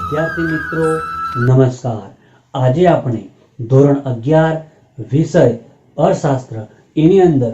વિદ્યાર્થી મિત્રો નમસ્કાર। આજે આપણે ધોરણ 11 વિષય અર્થશાસ્ત્ર એની અંદર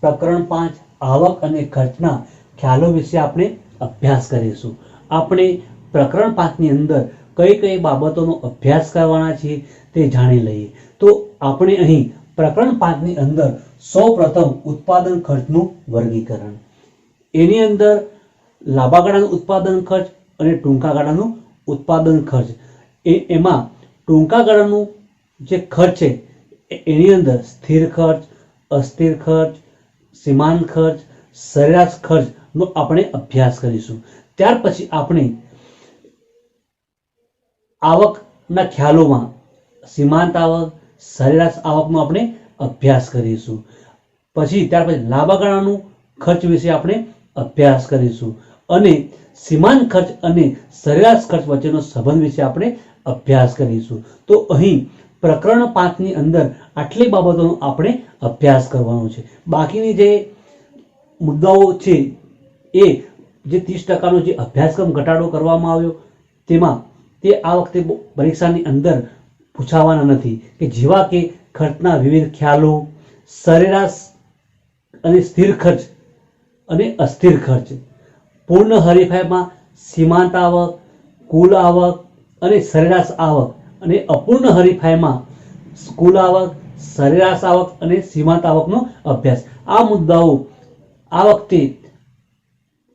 પ્રકરણ 5 આવક અને ખર્ચના ખ્યાલો વિશે આપણે અભ્યાસ કરીશું। આપણે પ્રકરણ 5 ની અંદર કઈ કઈ બાબતોનો અભ્યાસ કરવાના છે તે જાણી લઈએ। તો આપણે અહીં પ્રકરણ 5 ની અંદર સૌપ્રથમ ઉત્પાદન ખર્ચનું વર્ગીકરણ, એની અંદર લાંબા ગાળાનું ઉત્પાદન ખર્ચ અને ટૂંકા ગાળાનું ઉત્પાદન ખર્ચ, એમાં ટૂંકા ગાળાનું જે ખર્ચ છે એની અંદર સ્થિર ખર્ચ, અસ્થિર ખર્ચ, સીમાંત ખર્ચ, સરેરાશ ખર્ચનો આપણે અભ્યાસ કરીશું। ત્યાર પછી આપણે આવકના ખ્યાલોમાં સીમાંત આવક, સરેરાશ આવકનો આપણે અભ્યાસ કરીશું। પછી ત્યાર પછી લાંબા ગાળાનું ખર્ચ વિશે આપણે અભ્યાસ કરીશું અને સીમાંત ખર્ચ અને સરેરાશ ખર્ચ વચ્ચેનો સંબંધ વિશે આપણે અભ્યાસ કરીશું। તો અહીં પ્રકરણ 5 ની અંદર આટલી બાબતોનો આપણે અભ્યાસ કરવાનો છે। બાકીની જે મુદ્દાઓ છે એ જે 30% જે અભ્યાસક્રમ ઘટાડો કરવામાં આવ્યો તેમાં તે આ વખતે પરીક્ષાની અંદર પૂછાવાના નથી, કે જેવા કે ખર્ચના વિવિધ ખ્યાલો, સરેરાશ અને સ્થિર ખર્ચ અને અસ્થિર ખર્ચ, પૂર્ણ હરીફાઈમાં સીમાંત આવક, કુલ આવક અને સરેરાશ આવક, અને અપૂર્ણ હરીફાઈમાં કુલ આવક, સરેરાશ આવક અને સીમાંત આવકનો અભ્યાસ। આ મુદ્દાઓ આ વખતે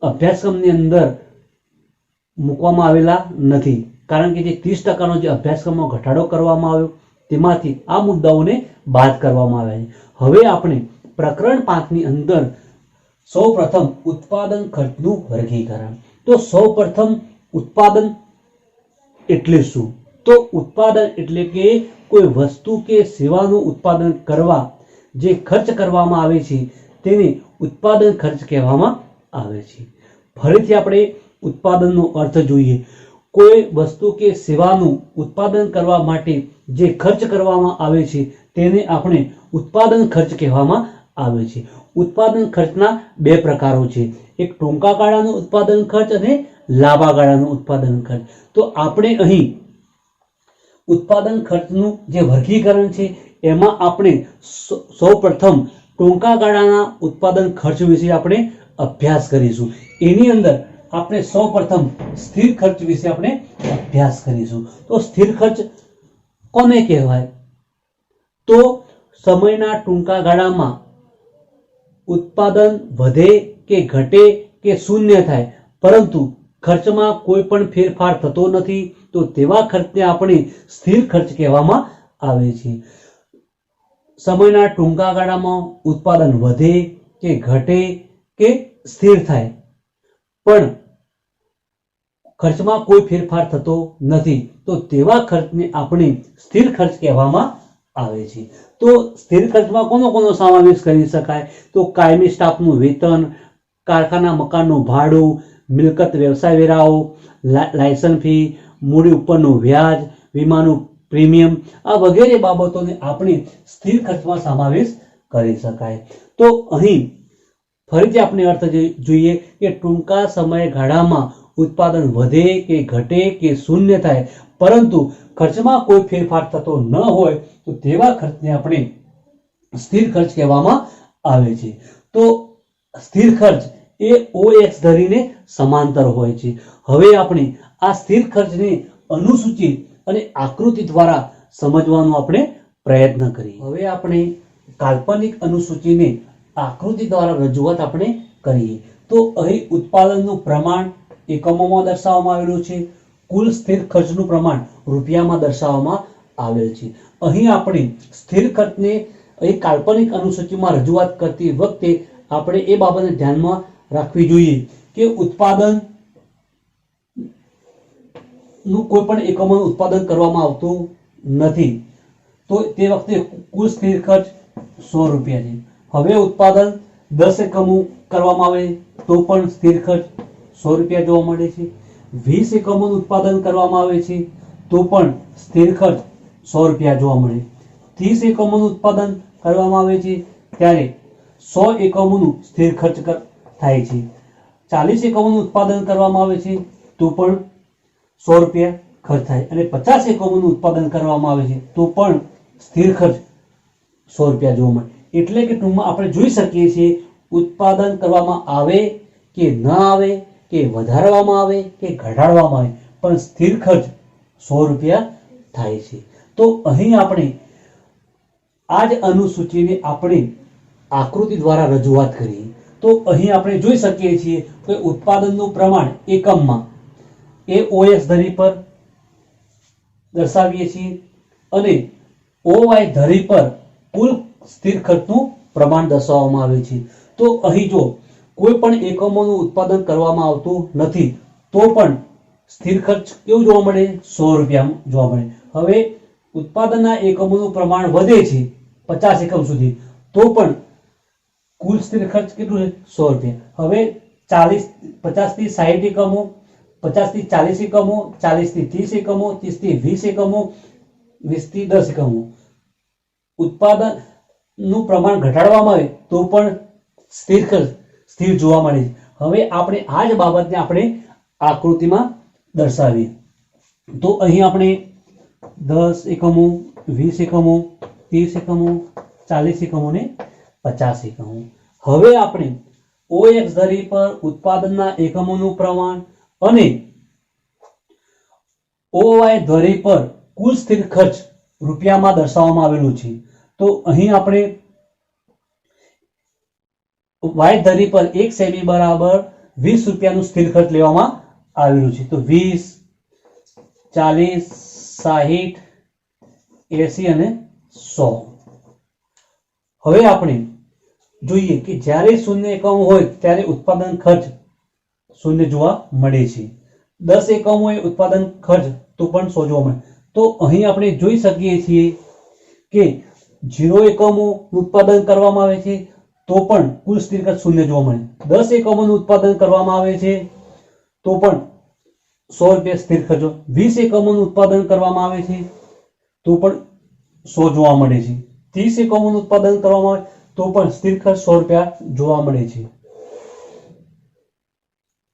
અભ્યાસક્રમની અંદર મૂકવામાં આવેલા નથી, કારણ કે જે 30%નો જે અભ્યાસક્રમમાં ઘટાડો કરવામાં આવ્યો તેમાંથી આ મુદ્દાઓને બાદ કરવામાં આવ્યા છે। હવે આપણે પ્રકરણ 5 ની અંદર સૌપ્રથમ ઉત્પાદન ખર્ચનું વર્ગીકરણ। તો સૌપ્રથમ ઉત્પાદન એટલે શું? તો ઉત્પાદન એટલે કે કોઈ વસ્તુ કે સેવાનું ઉત્પાદન કરવા જે ખર્ચ કરવામાં આવે છે તેને ઉત્પાદન ખર્ચ કહેવામાં આવે છે। ફરીથી આપણે ઉત્પાદનનો અર્થ જોઈએ। કોઈ વસ્તુ કે સેવાનું ઉત્પાદન કરવા માટે જે ખર્ચ કરવામાં આવે છે તેને આપણે ઉત્પાદન ખર્ચ કહેવામાં આવે છે। ઉત્પાદન ખર્ચના બે પ્રકારો છે, એક ટૂંકા ગાળાનું ઉત્પાદન ખર્ચ અને લાંબા ગાળાનું ઉત્પાદન ખર્ચ। તો આપણે અહીં ઉત્પાદન ખર્ચનું જે વર્ગીકરણ છે એમાં આપણે સૌપ્રથમ ટૂંકા ગાળાના ઉત્પાદન ખર્ચ વિશે આપણે અભ્યાસ કરીશું। એની અંદર આપણે સૌપ્રથમ સ્થિર ખર્ચ વિશે આપણે અભ્યાસ કરીશું। તો સ્થિર ખર્ચ કોને કહેવાય? તો સમયના ટૂંકા ગાળામાં ઉત્પાદન વધે કે ઘટે કે શૂન્ય થાય પરંતુ ખર્ચમાં કોઈ પણ ફેરફાર થતો નથી, તો તેવા ખર્ચને આપણે સ્થિર ખર્ચ કહેવામાં આવે છે। સમયના ટૂંકા ગાળામાં ઉત્પાદન વધે કે ઘટે કે સ્થિર થાય પણ ખર્ચમાં કોઈ ફેરફાર થતો નથી, તો તેવા ખર્ચને આપણે સ્થિર ખર્ચ કહેવામાં આવે છે। તો સ્થિર ખર્ચમાં કોનો સમાવેશ કરી શકાય? તો કાયમી સ્ટાફનું વેતન, કારખાના મકાનનું ભાડું, મિલકત વ્યવસાય વેરાઓ, લાયસન્સ ફી, મૂડી ઉપરનું વ્યાજ, વીમાનું પ્રીમિયમ, આ વગેરે બાબતોને આપણે સ્થિર ખર્ચમાં સમાવેશ કરી શકાય। તો અહીં ફરીથી આપણે અર્થ જોઈએ કે ટૂંકા સમયગાળામાં ઉત્પાદન વધે કે ઘટે કે શૂન્ય થાય પરંતુ ખર્ચમાં કોઈ ફેરફાર થતો ન હોય તો તેવા ખર્ચને આપણે સ્થિર ખર્ચ કહેવામાં આવે છે। તો સ્થિર ખર્ચ એ OX ધરીને સમાંતર હોય છે। હવે આપણે આ સ્થિર ખર્ચને અનુસૂચિ અને આકૃતિ દ્વારા સમજવાનો આપણે પ્રયત્ન કરીએ। હવે આપણે કાલ્પનિક અનુસૂચિને આકૃતિ દ્વારા રજૂઆત આપણે કરીએ। તો અહીં ઉત્પાદનનું પ્રમાણ એકમોમાં દર્શાવવામાં આવેલું છે, કુલ સ્થિર ખર્ચનું પ્રમાણ રૂપિયામાં દર્શાવવામાં આવેલ છે। અહીં આપણે સ્થિર ખર્ચને અહીં કાલ્પનિક અનુસૂચિમાં રજૂઆત કરતી વખતે આપણે એ બાબતને ધ્યાનમાં રાખવી જોઈએ કે ઉત્પાદન નું કોઈ પણ એકમોનું ઉત્પાદન કરવામાં આવતું નથી, તો તે વખતે કુલ સ્થિર ખર્ચ 100 રૂપિયા છે। હવે ઉત્પાદન 10 એકમો કરવામાં આવે તો પણ સ્થિર ખર્ચ 100 રૂપિયા જોવા મળે છે। 20 એકમોનું ઉત્પાદન કરવામાં આવે છે તો પણ સ્થિર ખર્ચ 100 રૂપિયા જોવા મળે। 30 એકમોનું ઉત્પાદન કરવામાં આવે છે ત્યારે 100 એકમોનું સ્થિર ખર્ચ થાય છે। 40 એકમોનું ઉત્પાદન કરવામાં આવે છે તો પણ 100 રૂપિયા ખર્ચ થાય અને 50 એકમોનું ઉત્પાદન કરવામાં આવે છે તો પણ સ્થિર ખર્ચ 100 રૂપિયા જોવા મળે. એટલે કે ટૂંકમાં આપણે જોઈ શકીએ છીએ ઉત્પાદન કરવામાં આવે કે ન આવે કે વધારવામાં આવે કે ઘટાડવામાં આવે પણ સ્થિર ખર્ચ 100 રૂપિયા થાય છે. તો અહીં આપણે આ જ અનુસૂચિને આપણે આકૃતિ દ્વારા રજૂઆત કરીએ તો અહીં આપણે જોઈ શકીએ છીએ કે ઉત્પાદનનું પ્રમાણ એકમમાં એ OX ધરી પર દર્શાવીએ છીએ અને OY ધરી પર કુલ સ્થિર ખર્ચનું પ્રમાણ દર્શાવવામાં આવે છે. તો અહીં જો કોઈ પણ એકમોનું ઉત્પાદન કરવામાં આવતું નથી તો પણ સ્થિર ખર્ચ કેવું જોવા મળે? 100 રૂપિયા જોવા મળે. હવે ઉત્પાદનના એકમોનું પ્રમાણ વધે છે 50 એકમ સુધી તો પણ કુલ સ્થિર ખર્ચ કેટલું છે? 100 રૂપિયા. હવે 50 થી 60 એકમો, 50 થી 40 એકમો, 40 થી 30 એકમો, 30 થી 20 એકમો, 20 થી 10 એકમો ઉત્પાદનનું પ્રમાણ ઘટાડવામાં આવે તો પણ સ્થિર ખર્ચ સ્થિર જોવા મળે છે. હવે આપણે આ જ બાબતને આપણે આકૃતિમાં દર્શાવીએ તો અહીં આપણે 10 એકમો, 20 એકમો, 30 એકમો, 40 એકમો ને 50 એકમો. હવે આપણે OX ધરી પર ઉત્પાદનના એકમોનું પ્રમાણ અને OY ધરી પર કુલ સ્થિર ખર્ચ રૂપિયામાં દર્શાવવામાં આવેલું છે. તો અહીં આપણે Y ધરી પર 1 સેમી બરાબર 20 રૂપિયાનું સ્થિર ખર્ચ લેવામાં આવેલું છે. તો 20, 40, 60, 80 અને 100. હવે આપણે જોઈએ કે જ્યારે શૂન્ય એકમો હોય ત્યારે ઉત્પાદન ખર્ચ શૂન્ય જોવા મળે છે. 10 એકમો હોય ઉત્પાદન ખર્ચ તો પણ 100 જોવા મળે. તો અહીં આપણે જોઈ શકીએ છીએ કે 0 એકમો ઉત્પાદન કરવામાં આવે છે તો પણ કુલ સ્થિર ખર્ચ શૂન્ય જોવા મળે. 10 એકમોનું ઉત્પાદન કરવામાં આવે છે તો પણ 100 રૂપિયા સ્થિર ખર્ચ. 20 એકમોનું ઉત્પાદન કરવામાં આવે છે તો પણ 100 જોવા મળે છે. 30 એકમોનું ઉત્પાદન કરવામાં આવે તો પણ સ્થિર ખર્ચ 100 રૂપિયા જોવા મળે છે.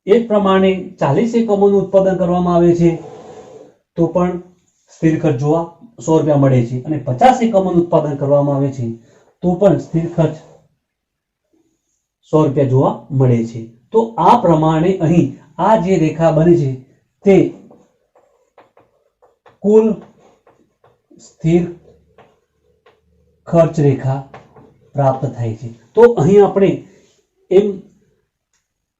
એ જ પ્રમાણે 40 એકમોનું ઉત્પાદન કરવામાં આવે છે તો પણ સ્થિર ખર્ચ જોવા 100 રૂપિયા મળે છે અને 50 એકમોનું ઉત્પાદન કરવામાં આવે છે તો પણ સ્થિર ખર્ચ 100 રૂપિયા જોવા મળે છે. તો આ પ્રમાણે અહીં આ જે રેખા બને છે તે કુલ સ્થિર ખર્ચ રેખા પ્રાપ્ત થાય છે. તો અહીં આપણે એમ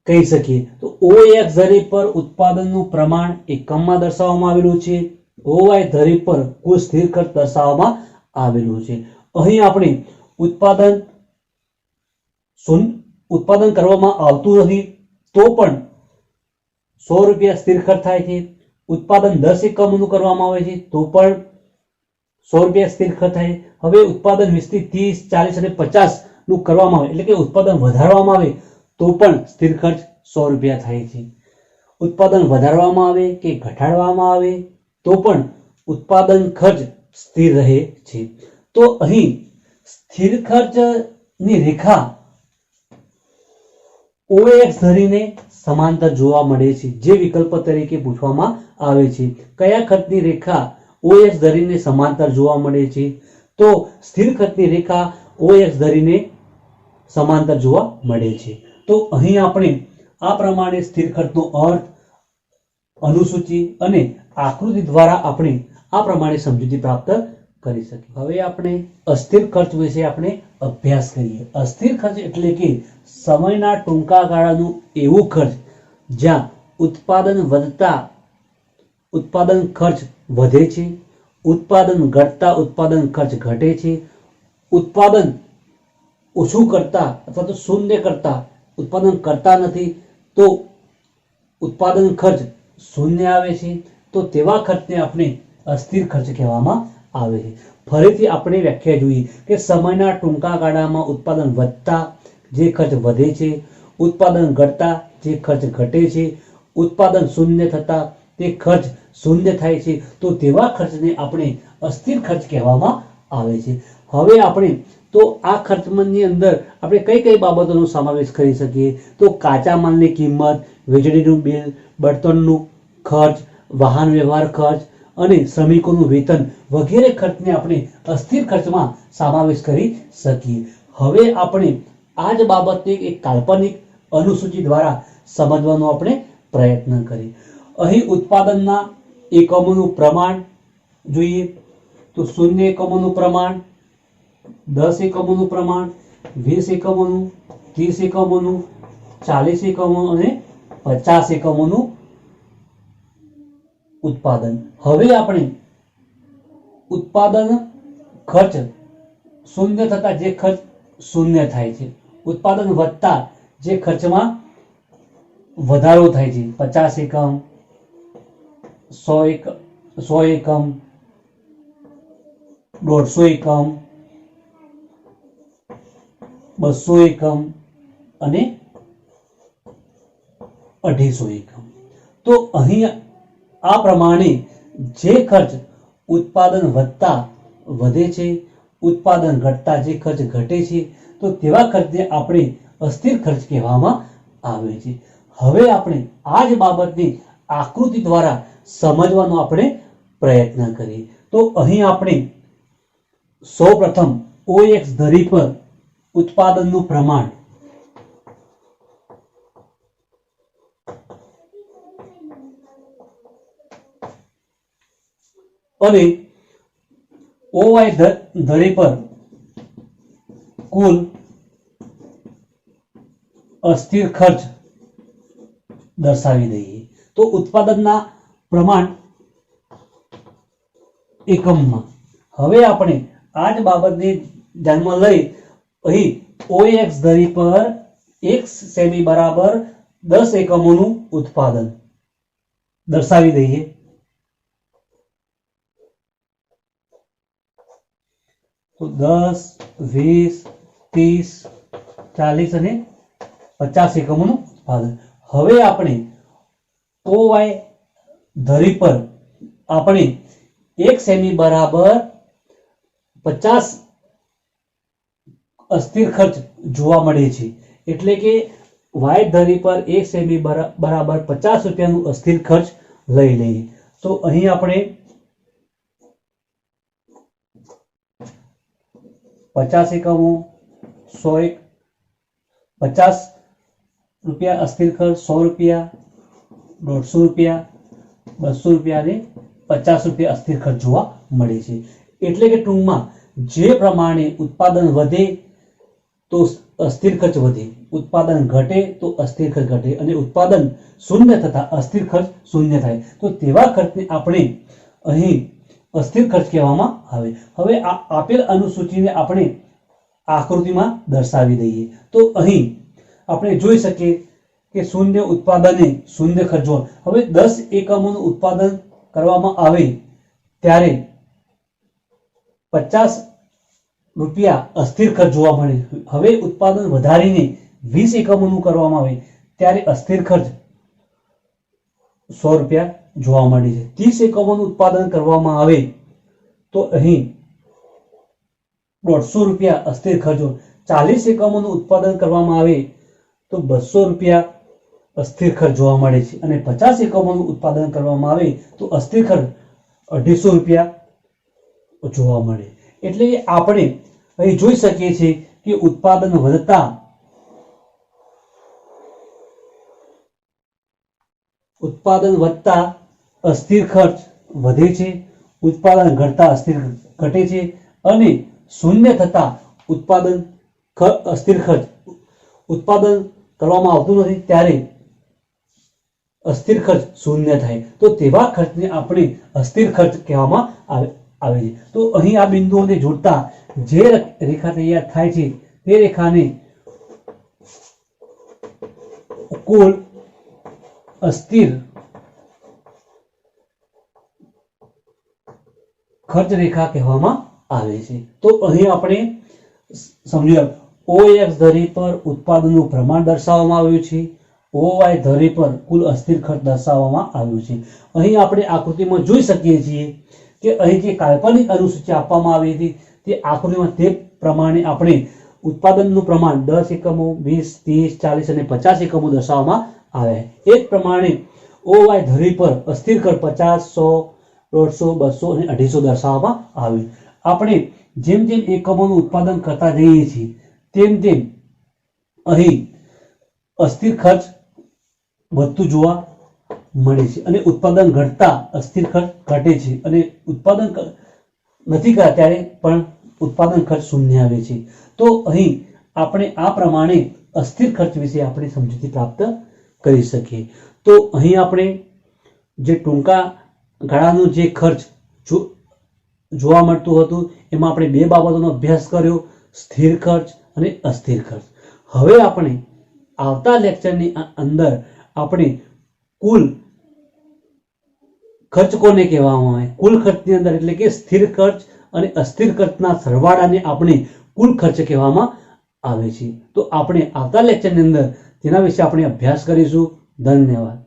કહી શકીએ તો OX ધરી પર ઉત્પાદનનું પ્રમાણ એકમમાં દર્શાવવામાં આવેલું છે, OY ધરી પર કુલ સ્થિર ખર્ચ દર્શાવવામાં આવેલું છે. અહીં આપણે ઉત્પાદન કરવામાં આવતું નથી તો પણ 100 રૂપિયા સ્થિર ખર્ચ થાય છે. ઉત્પાદન 10 એકમોનું કરવામાં આવે છે તો પણ 100 રૂપિયા સ્થિર ખર્ચ થાય. હવે ઉત્પાદન 20 થી 30, 40 અને 50 નું કરવામાં આવે એટલે કે ઉત્પાદન વધારવામાં આવે તો પણ સ્થિર ખર્ચ 100 રૂપિયા થાય છે. ઉત્પાદન વધારવામાં આવે કે ઘટાડવામાં આવે તો પણ ઉત્પાદન ખર્ચ સ્થિર રહે છે. તો અહીં સ્થિર ખર્ચની રેખા OX ધરીને સમાંતર જોવા મળે છે જે વિકલ્પ તરીકે પૂછવામાં આવે છે. કયા ખર્ચની રેખા OX ધરીને સમાંતર જોવા મળે છે? તો સ્થિર ખર્ચની રેખા OX ધરીને સમાંતર જોવા મળે છે. તો અહીં આપણે આ પ્રમાણે સ્થિર ખર્ચનો અર્થ, અનુસૂચિ અને આકૃતિ દ્વારા આપણે આ પ્રમાણે સમજૂતી પ્રાપ્ત કરી શકીએ. હવે આપણે અસ્થિર ખર્ચ વિશે આપણે અભ્યાસ કરીએ. અસ્થિર ખર્ચ એટલે કે સમયના ટૂંકા ગાળાનું એવું ખર્ચ જ્યાં ઉત્પાદન વધતા ઉત્પાદન ખર્ચ વધે છે, ઉત્પાદન ઘટતા ઉત્પાદન ખર્ચ ઘટે છે, ઉત્પાદન ઓછું કરતા અથવા તો શૂન્ય કરતા ઉત્પાદન કરતા નથી તો ઉત્પાદન ખર્ચ શૂન્ય આવે છે. તો તેવા ખર્ચને આપણે અસ્થિર ખર્ચ કહેવામાં આવે છે. ફરીથી આપણે વ્યાખ્યા જોઈએ કે સમયના ટૂંકા ગાળામાં ઉત્પાદન વધતા જે ખર્ચ વધે છે, ઉત્પાદન ઘટતા જે ખર્ચ ઘટે છે, ઉત્પાદન શૂન્ય થતા તે ખર્ચ શૂન્ય થાય છે તો તેવા ખર્ચને આપણે અસ્થિર ખર્ચ કહેવામાં આવે છે. હવે આપણે તો આ ખર્ચની અંદર આપણે કઈ કઈ બાબતોનો સમાવેશ કરી શકીએ? તો કાચા માલની કિંમત, વીજળીનું બિલ, બળતણનું ખર્ચ વાહન વ્યવહાર ખર્ચ અને શ્રમિકોનું વેતન વગેરે ખર્ચને આપણે અસ્થિર ખર્ચમાં સમાવેશ કરી શકીએ. હવે આપણે આ જ બાબતને એક કાલ્પનિક અનુસૂચિ દ્વારા સમજવાનો આપણે પ્રયત્ન કરીએ. અહીં ઉત્પાદનના એકમોનું પ્રમાણ જોઈએ તો 0 એકમોનું પ્રમાણ, 10 એકમોનું પ્રમાણ, 20 એકમોનું, 30 એકમોનું, 40 એકમોનું અને 50 એકમોનું ઉત્પાદન. હવે આપણે ઉત્પાદન ખર્ચ શૂન્ય થતા જે ખર્ચ શૂન્ય થાય છે, ઉત્પાદન વધતા જે ખર્ચમાં વધારો થાય છે, 50 એકમ, 100 એકમ, 150 એકમ, 200 એકમ અને 250 એકમ. તો અહીં આ પ્રમાણે જે ખર્ચ ઉત્પાદન વધતા વધે છે, ઉત્પાદન ઘટતા જે ખર્ચ ઘટે છે, તો તેવા ખર્ચને આપણે અસ્થિર ખર્ચ કહેવામાં આવે છે. હવે આપણે આ જ બાબતને આકૃતિ દ્વારા સમજવાનો આપણે પ્રયત્ન કરીએ. તો અહીં આપણે સૌપ્રથમ OX ધરી પર ઉત્પાદનનું પ્રમાણ અને OY ધરી પર કુલ અસ્થિર ખર્ચ દર્શાવી દઈએ. તો ઉત્પાદનના પ્રમાણ એકમમાં હવે આપણે આ જ બાબતને ધ્યાનમાં લઈ અહીં OX ધરી પર 1 સેમી બરાબર 10 એકમોનું ઉત્પાદન દર્શાવી દઈએ. તો 10, 20, 30, 40 અને 50 એકમોનું ઉત્પાદન. હવે આપણે OY ધરી પર આપણે 1 સેમી બરાબર 50 અસ્થિર ખર્ચ જોવા મળે છે. એટલે કે Y ધરી પર 1 સેમી બરાબર 50 રૂપિયાનું અસ્થિર ખર્ચ લઈ લઈએ. તો અહીં આપણે 50 એકમો, 50 રૂપિયા અસ્થિર ખર્ચ, 100 રૂપિયા, 150 રૂપિયા, 200 રૂપિયા અને 50 રૂપિયા અસ્થિર ખર્ચ જોવા મળે છે. એટલે કે ટૂંકમાં જે પ્રમાણે ઉત્પાદન વધે તો અસ્થિર ખર્ચ વધે, ઉત્પાદન ઘટે તો અસ્થિર ખર્ચ ઘટે અને ઉત્પાદન શૂન્ય થતા અસ્થિર ખર્ચ શૂન્ય થાય. તો તેવા ખર્ચને આપણે અહીં અસ્થિર ખર્ચ કહેવામાં આવે. હવે આ આપેલ અનુસૂચિને આપણે આકૃતિમાં દર્શાવી દઈએ. તો અહીં આપણે જોઈ શકીએ કે શૂન્ય ઉત્પાદને શૂન્ય ખર્ચ. હવે 10 એકમોનું ઉત્પાદન કરવામાં આવે ત્યારે 50 રૂપિયા અસ્થિર ખર્ચ જોવા મળે. હવે ઉત્પાદન વધારીને 20 એકમોનું કરવામાં આવે ત્યારે અસ્થિર ખર્ચ 100 રૂપિયા જોવા મળે છે. 30 એકમોનું ઉત્પાદન કરવામાં આવે તો અહીં 150 રૂપિયા અસ્થિર ખર્ચો. 40 એકમોનું ઉત્પાદન કરવામાં આવે તો 200 રૂપિયા અસ્થિર ખર્ચ જોવા મળે છે અને 50 એકમોનું ઉત્પાદન કરવામાં આવે તો અસ્થિર ખર્ચ 250 રૂપિયા જોવા મળે. એટલે આપણે અહીં જોઈ શકીએ છીએ કે ઉત્પાદન વધતા અસ્થિર ખર્ચ વધે છે, ઉત્પાદન ઘટતા અસ્થિર ઘટે છે અને શૂન્ય થતા અસ્થિર ખર્ચ ઉત્પાદન કરવામાં આવતું નથી ત્યારે અસ્થિર ખર્ચ શૂન્ય થાય. તો તેવા ખર્ચને આપણે અસ્થિર ખર્ચ કહેવામાં આવે છે. તો અહીં આ બિંદુઓને જોડતા જે રેખા તૈયાર થાય છે તે રેખાને કુલ અસ્થિર ખર્ચ રેખા કહેવામાં આવે છે. તો અહીં આપણે સમજ્યા OX ધરી પર ઉત્પાદનનું પ્રમાણ દર્શાવવામાં આવ્યું છે, OY ધરી પર કુલ અસ્થિર ખર્ચ દર્શાવવામાં આવ્યું છે. અહીં આપણે આકૃતિમાં જોઈ શકીએ છીએ કે અહીં જે કાલ્પનિક અનુસૂચિ આપવામાં આવી હતી તે આકૃતિમાં તે પ્રમાણે આપણે ઉત્પાદનનું પ્રમાણ 10 એકમો, 20, 30, 40 અને 50 એકમો દર્શાવવામાં આવ્યા. એ જ પ્રમાણે OY ધરી પર અસ્થિર ખર્ચ 50, 100, 150, 200 અને 250 દર્શાવવામાં આવે. આપણે જેમ જેમ એકમોનું ઉત્પાદન કરતા જઈએ છીએ તેમ તેમ અહીં અસ્થિર ખર્ચ વધતું જોવા મળે છે અને ઉત્પાદન ઘટતા અસ્થિર ખર્ચ ઘટે છે અને ઉત્પાદન નથી કરતા ત્યારે પણ ઉત્પાદન ખર્ચ શૂન્ય આવે છે. તો અહીં આપણે આ પ્રમાણે અસ્થિર ખર્ચ વિશે આપણે સમજૂતી પ્રાપ્ત કરી શકીએ. તો અહીં આપણે જે ટૂંકા ગાળાનું જે ખર્ચ જોવા મળતું હતું એમાં આપણે બે બાબતોનો અભ્યાસ કર્યો, સ્થિર ખર્ચ અને અસ્થિર ખર્ચ. હવે આપણે આવતા લેક્ચરની અંદર આપણે કુલ ખર્ચ કોને કહેવામાં આવે, કુલ ખર્ચની અંદર એટલે કે સ્થિર ખર્ચ અને અસ્થિર ખર્ચના સરવાળાને આપણે કુલ ખર્ચ કહેવામાં આવે છે. તો આપણે આવતા લેક્ચરની અંદર તેના વિશે આપણે અભ્યાસ કરીશું. ધન્યવાદ.